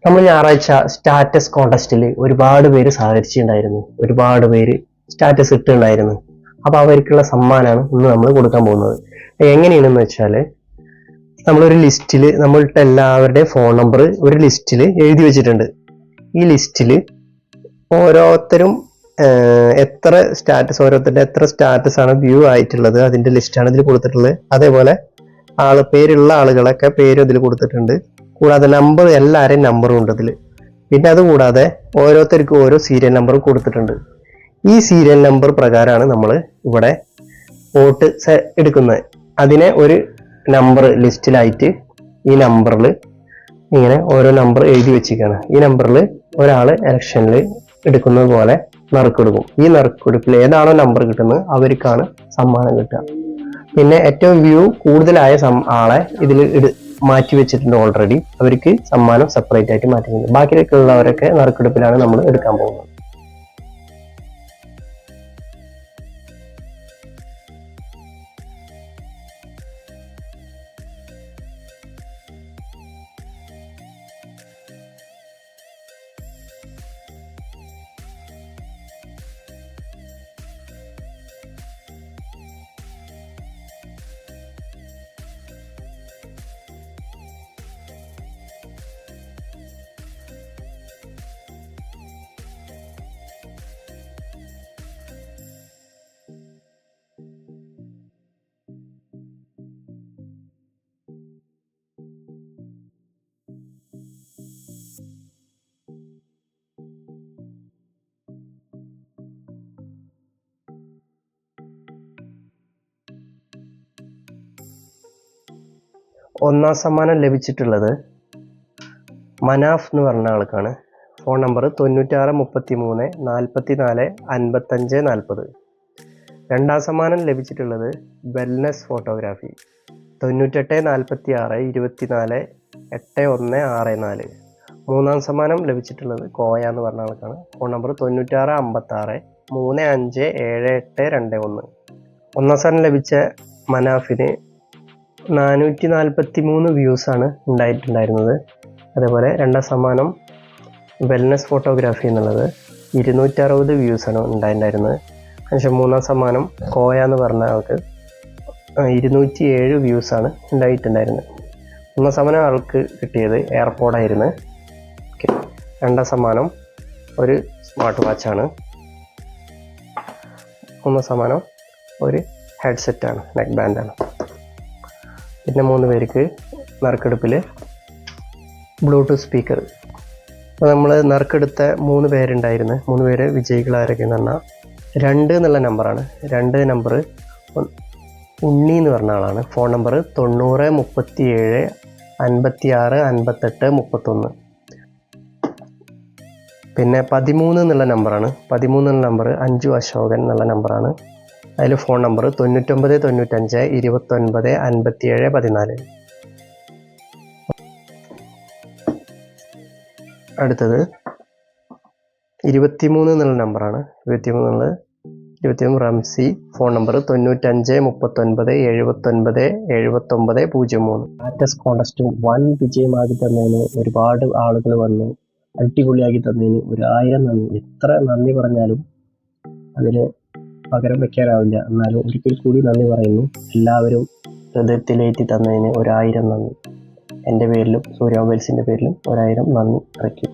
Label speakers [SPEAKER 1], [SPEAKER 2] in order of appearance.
[SPEAKER 1] നമ്മൾ ഞായറാഴ്ച സ്റ്റാറ്റസ് കോണ്ടസ്റ്റിൽ ഒരുപാട് പേര് സഹകരിച്ചിട്ടുണ്ടായിരുന്നു, ഒരുപാട് പേര് സ്റ്റാറ്റസ് ഇട്ടുണ്ടായിരുന്നു. അപ്പൊ അവർക്കുള്ള സമ്മാനമാണ് ഇന്ന് നമ്മൾ കൊടുക്കാൻ പോകുന്നത്. എങ്ങനെയാണെന്ന് വെച്ചാൽ നമ്മളൊരു ലിസ്റ്റിൽ നമ്മളിട്ട എല്ലാവരുടെയും ഫോൺ നമ്പർ ഒരു ലിസ്റ്റിൽ എഴുതി വെച്ചിട്ടുണ്ട്. ഈ ലിസ്റ്റിൽ ഓരോരുത്തരും എത്ര സ്റ്റാറ്റസ്, ഓരോരുത്തരുടെ എത്ര സ്റ്റാറ്റസ് ആണ് വ്യൂ ആയിട്ടുള്ളത് അതിന്റെ ലിസ്റ്റാണ് ഇതിൽ കൊടുത്തിട്ടുള്ളത്. അതേപോലെ പേരുള്ള ആളുകളൊക്കെ പേര് ഇതിൽ കൊടുത്തിട്ടുണ്ട്. കൂടാതെ നമ്പർ, എല്ലാവരെയും നമ്പറും ഉണ്ട് ഇതിൽ. പിന്നെ അതുകൂടാതെ ഓരോരുത്തർക്കും ഓരോ സീരിയൽ നമ്പർ കൊടുത്തിട്ടുണ്ട്. ഈ സീരിയൽ നമ്പർ പ്രകാരമാണ് നമ്മൾ ഇവിടെ വോട്ട് എടുക്കുന്നത്. അതിനെ ഒരു നമ്പർ ലിസ്റ്റിലായിട്ട് ഈ നമ്പറിൽ ഇങ്ങനെ ഓരോ നമ്പർ എഴുതി വെച്ചിരിക്കുകയാണ്. ഈ നമ്പറിൽ ഒരാൾ ഇലക്ഷനിൽ എടുക്കുന്നത് പോലെ നറുക്കെടുക്കും. ഈ നറുക്കെടുപ്പിൽ ഏതാണോ നമ്പർ കിട്ടുന്നത് അവർക്കാണ് സമ്മാനം കിട്ടുക. പിന്നെ ഏറ്റവും വ്യൂ കൂടുതലായ ആളെ ഇതിൽ മാറ്റി വെച്ചിട്ടുണ്ട് ഓൾറെഡി. അവർക്ക് സമ്മാനം സെപ്പറേറ്റ് ആയിട്ട് മാറ്റിയിട്ടുണ്ട്. ബാക്കിയുള്ളവരൊക്കെ നറുക്കെടുപ്പിലാണ് നമ്മൾ എടുക്കാൻ പോകുന്നത്. ഒന്നാം സമ്മാനം ലഭിച്ചിട്ടുള്ളത് മനാഫ് എന്ന് പറഞ്ഞ ആൾക്കാണ്. Phone number 96 33 44 55 40. രണ്ടാം സമ്മാനം ലഭിച്ചിട്ടുള്ളത് വെൽനസ് ഫോട്ടോഗ്രാഫി 98 46 24 81 64. മൂന്നാം സമ്മാനം ലഭിച്ചിട്ടുള്ളത് കോയ എന്ന് പറഞ്ഞ ആൾക്കാണ്. Phone number 96 56 35 78 21. ഒന്നാം സ്ഥാനം ലഭിച്ച മനാഫിന് 443 വ്യൂസ് ആണ് ഉണ്ടായിട്ടുണ്ടായിരുന്നത്. അതേപോലെ രണ്ടാം സമ്മാനം വെൽനസ് ഫോട്ടോഗ്രാഫി എന്നുള്ളത് 260 വ്യൂസ് ആണ് ഉണ്ടായിട്ടുണ്ടായിരുന്നത്. അതിനുശേഷം മൂന്നാം സമ്മാനം കോയ എന്ന് പറഞ്ഞ ആൾക്ക് 207 വ്യൂസ് ആണ് ഉണ്ടായിട്ടുണ്ടായിരുന്നത്. ഒന്നാം സമ്മാനം ആൾക്ക് കിട്ടിയത് എയർപോർട്ടായിരുന്നു. രണ്ടാം സമ്മാനം ഒരു സ്മാർട്ട് വാച്ചാണ്. മൂന്നാം സമ്മാനം ഒരു ഹെഡ്സെറ്റാണ്, നെക്ക് ബാൻഡാണ്. പിന്നെ 3 പേർക്ക് നറുക്കെടുപ്പിൽ ബ്ലൂടൂത്ത് സ്പീക്കർ. അപ്പോൾ നമ്മൾ നറുക്കെടുത്ത 3 പേരുണ്ടായിരുന്നു. 3 പേര് വിജയികൾ ആരൊക്കെയെന്ന് പറഞ്ഞാൽ 2 എന്നുള്ള നമ്പറാണ്. 2 നമ്പർ ഉണ്ണി എന്ന് പറഞ്ഞ ആളാണ്. Phone number 90 37 56 58 31. പിന്നെ 13 എന്നുള്ള നമ്പറാണ്. 13 എന്നുള്ള നമ്പർ അഞ്ജു അശോകൻ എന്നുള്ള നമ്പറാണ്. അതിൽ ഫോൺ നമ്പർ 99 95 29 57 14. അടുത്തത് 23 എന്നുള്ള നമ്പറാണ്. 23 Ramsi. Phone number 95 39 79 79 03. Status contest വൻ വിജയമാക്കി തന്നതിന് ഒരുപാട് ആളുകൾ വന്ന് അടിപൊളിയാക്കി തന്നതിന് 1000 നന്ദി. എത്ര നന്ദി പറഞ്ഞാലും അതിന് പകരം വയ്ക്കാനാവില്ല. എന്നാലും ഒരിക്കൽ കൂടി നന്ദി പറയുന്നു. എല്ലാവരും ഹൃദയത്തിലേറ്റി തന്നതിന് 1000 നന്ദി. എൻ്റെ പേരിലും സൂര്യ മൊബൈൽസിൻ്റെ പേരിലും 1000 നന്ദി അറിയിക്കും.